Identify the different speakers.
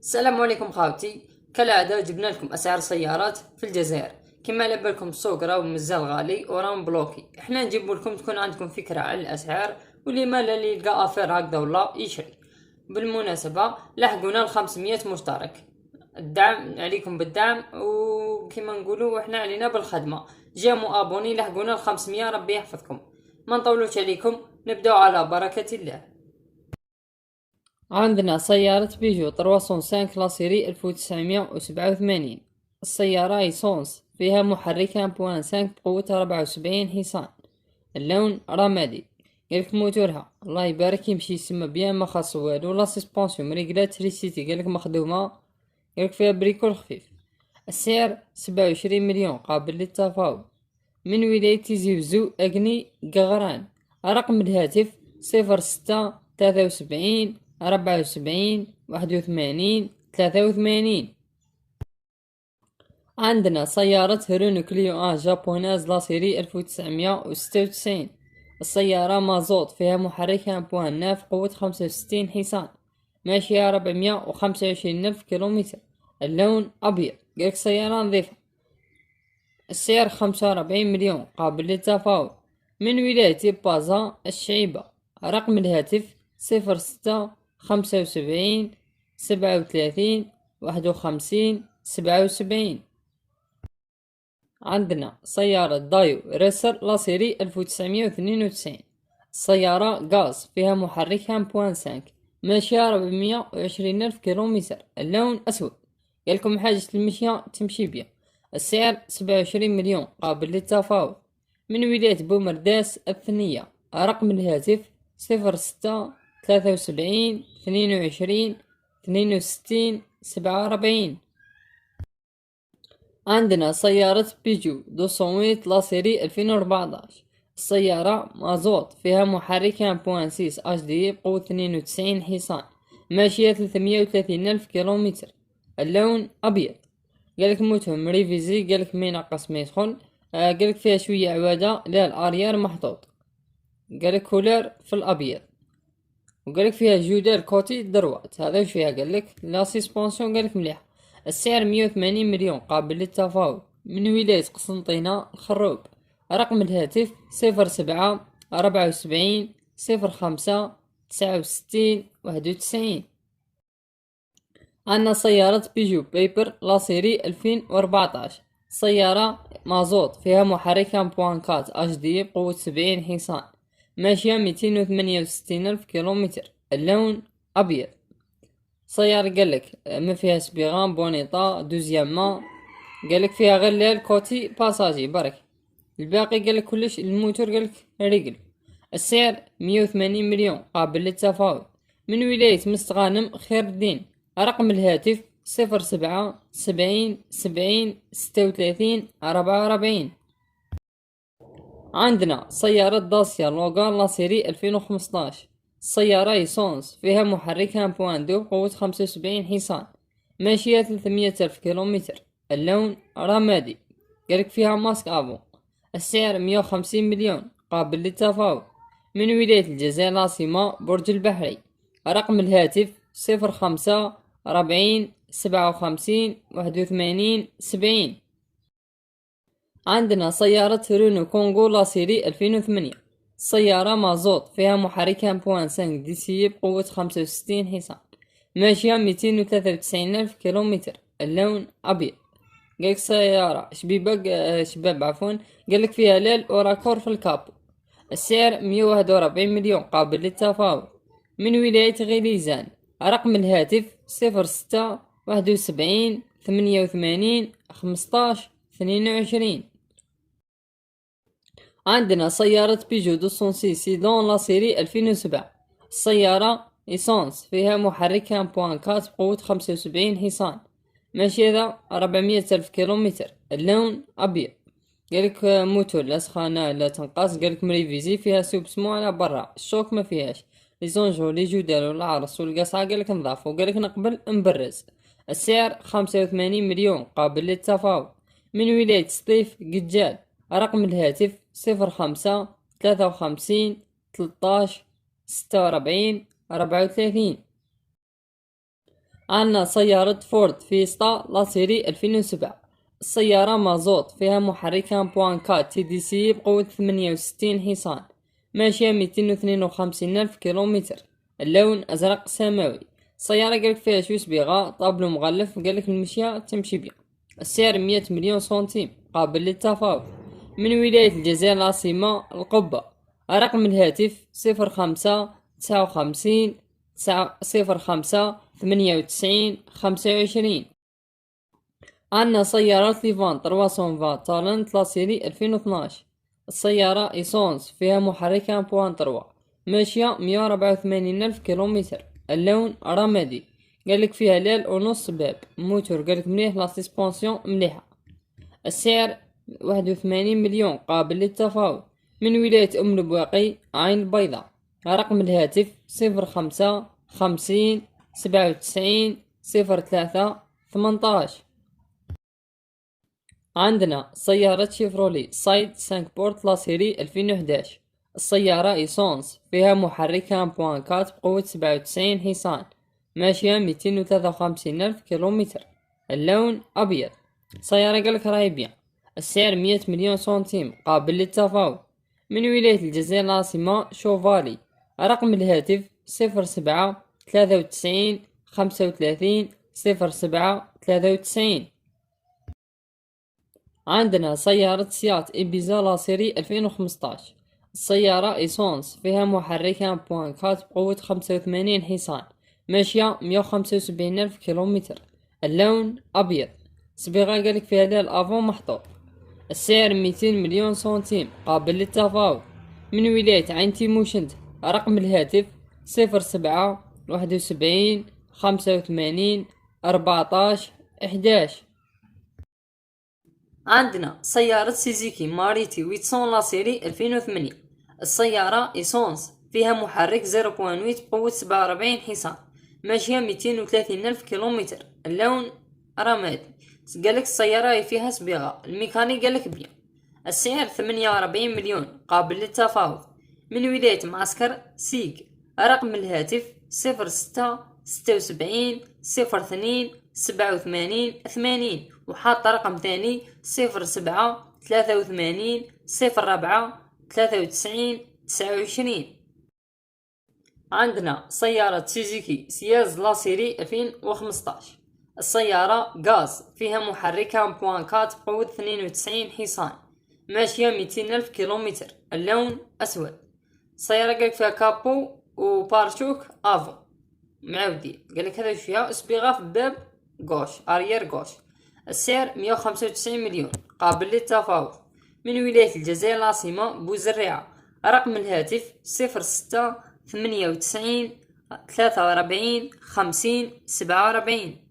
Speaker 1: السلام عليكم خاوتي. كالعادة جبنا لكم أسعار سيارات في الجزائر. كما على بالكم السوق راهو مازال غالي وراه مبلوكي، احنا نجيبو لكم تكون عندكم فكرة على الأسعار، واللي مالا اللي يلقى أفير هكذا ولا يشري. بالمناسبة لحقونا ال500 مشترك. الدعم عليكم بالدعم، وكما نقولوا احنا علينا بالخدمة. جامو ابوني لحقونا ال500، ربي يحفظكم. ما نطولوش عليكم، نبداو على بركة الله. عندنا سيارة بيجو 305 لاسيري 1987. السيارة ايسونس، فيها محرك 1.5 بقوة 74 حصان. اللون رمادي. قالك موتورها الله يبارك يمشي يسمى بيان، ما خاص والو. لا سسبونسيون مريقلات تريسيتي قالك مخدومة. قالك فيها بريكول خفيف. السعر 27 مليون قابل للتفاوض. من ولاية تيزي وزو أقني قغران. رقم الهاتف 06 73 74 81 83. عندنا سيارة رونو كليو جابوناز لاسيري 1996. السيارة مازوت، فيها محرك 1.9 قوة 65 حصان، ماشية 425 ألف كيلومتر. اللون أبيض. قالك سيارة نظيفة. السعر 45 مليون قابل للتفاوض. من ولاية بازا الشعيبة. رقم الهاتف 06 75 37 51 77. عندنا سيارة دايو ريسر لاسيري 1992. السيارة غاز، فيها محرك 1.5، ماشية 420 ألف كيلومتر. اللون أسود. قالكم حاجة المشية تمشي بيها. السعر 27 مليون قابل للتفاوض. من ولاية بومرداس الثنية. رقم الهاتف 06 73 22 62 47. عندنا سيارة بيجو 208 لاسيري 2014. السيارة مازوت، فيها محرك 1.6 اش دي بقوة 92 حصان، ماشية 330 ألف كيلومتر. اللون أبيض. قالك موتهم ريفيزي، قالك ما ينقص ما يدخل. قالك فيها شوية عوادة، لا الأريار محطوط. قالك كولر في الأبيض. وقالك فيها جودة كوتي دروات، هذا وش فيها؟ قالك لا سيسبونسيون قالك مليح. السعر 180 مليون قابل للتفاوض. من ولاية قسنطينة الخروب. رقم الهاتف 07 74 05 69 91. عندنا سيارة بيجو بيبر لاسيري 2014. سيارة مازوت، فيها محرك 1.4 اش دي بقوة 70 حصان، ماشية 268 ألف كيلومتر. اللون أبيض. سيارة قالك ما فيها سبيغان بونيطا دوزيام. قالك فيها غير الكوتي باساجي برك، الباقي قالك كلش الموتور قالك ريقل. السعر 180 مليون قابل للتفاوض. من ولاية مستغانم خير الدين. رقم الهاتف 07 70 70 36 44. عندنا سيارة داسيا لوغان لاسيري 2015. السيارة ايسونس، فيها محرك 1.2 بقوة 75 حصان، ماشية 300 ألف كيلومتر. اللون رمادي. قالك فيها ماسك افو. السعر 150 مليون قابل للتفاوض. من ولاية الجزائر العاصمة برج البحري. رقم الهاتف 05 40 57 81 70. عندنا سيارة رونو كونغو لاسيري 2008. سيارة مازوت، فيها محرك 1.5 دي سي بقوة 65 حصان، ماشية 293 ألف كيلومتر. اللون أبيض. قالك سيارة شباب عفوا. قالك فيها ليل وراكور في الكابو. السعر 141 مليون قابل للتفاوض. من ولاية غليزان. رقم الهاتف 06 71 88 15 22. عندنا سيارة بيجو 206 سيدون لاسيري 2007. السيارة إيسانس، فيها محرك 1.4 بقوة 75 حصان، ماشية 400 ألف كيلومتر. اللون أبيض. قالك موتور لا سخانة لا تنقص. قالك مريفيزي، فيها سوبسمو على برا، الشوك ما فيهاش، لي زونجو لي جودال والعرس والقصعة قالك نضاف. وقالك نقبل نبرز. السعر 85 مليون قابل للتفاوض. من ولاية سطيف قجال. رقم الهاتف 05 53 13 46 34. عندنا سيارة فورد فيستا لا سيري 2007. السيارة مازوت، فيها محرك 1.4 تي دي سي بقوة 68 حصان، ماشية 252 ألف كيلومتر. اللون أزرق سماوي. السيارة قالك فيها شو صبيغة، طابلو مغلف، قالك المشية تمشي بيها. السعر 100 مليون سنتيم قابل للتفاوض. من ولاية الجزائر العاصمة القبة. رقم الهاتف 05 59 05 98 25. عندنا سيارة ليفان 320 تالنت لا سيري 2012. السيارة إيسونس، فيها محرك 1.3، ماشية 184 ألف كيلومتر. اللون رمادي. قالك فيها ليل ونص باب، موتور قالك مليح، لا سسبونسيون مليحة. السعر 81 مليون قابل للتفاوض. من ولاية أم البواقي عين البيضاء. رقم الهاتف 05 50 97 03 18. عندنا سيارة شيفرولي سايد 5 بورت لا سيري 2011. السيارة إيسونس، فيها محرك 1.4 بقوة 97 حصان، ماشية 253 ألف كيلومتر. اللون أبيض. سيارة قالك راهي بيان. السعر 100 مليون سنتيم قابل للتفاوض. من ولاية الجزائر العاصمة شوفالي. رقم الهاتف 07 93 35 07 93. عندنا سيارة سيات إبيزا لا سيري 2015. السيارة إيسونس، فيها محرك 1.4 بقوة 85 حصان، ماشية 175 ألف كيلومتر. اللون أبيض. صبيغة قالك فيها ليل أفون محطوط. السعر 200 مليون سنتيم قابل للتفاوض. من ولاية عين تيموشنت. رقم الهاتف 07 71 85 14 11. عندنا سيارة سوزوكي ماريتي 800 لا سيري 2008. السيارة إيسونس، فيها محرك 0.8 بقوة 47 حصان، ماشية 230 ألف كيلومتر. اللون رمادي. قالك السيارة فيها صبيغة، الميكانيك قالك بيان. السعر 48 مليون قابل للتفاوض. من ولاية معسكر سيق. رقم الهاتف 06 76 02 87 80، وحاط رقم ثاني 07 83 04 93 29. عندنا سيارة سوزوكي سياز لا سيري 2015. السيارة غاز، فيها محرك 1.4 بقوة 92 حصان، ماشية 200 ألف كيلومتر. اللون أسود. السيارة قالك فيها كابو وبارشوك افو معودي، قالك هذا فيها صبيغة في باب غوش اريير غوش. السعر 195 مليون قابل للتفاوض. من ولاية الجزائر العاصمة بوزريعة. رقم الهاتف 06 98 43 50 47.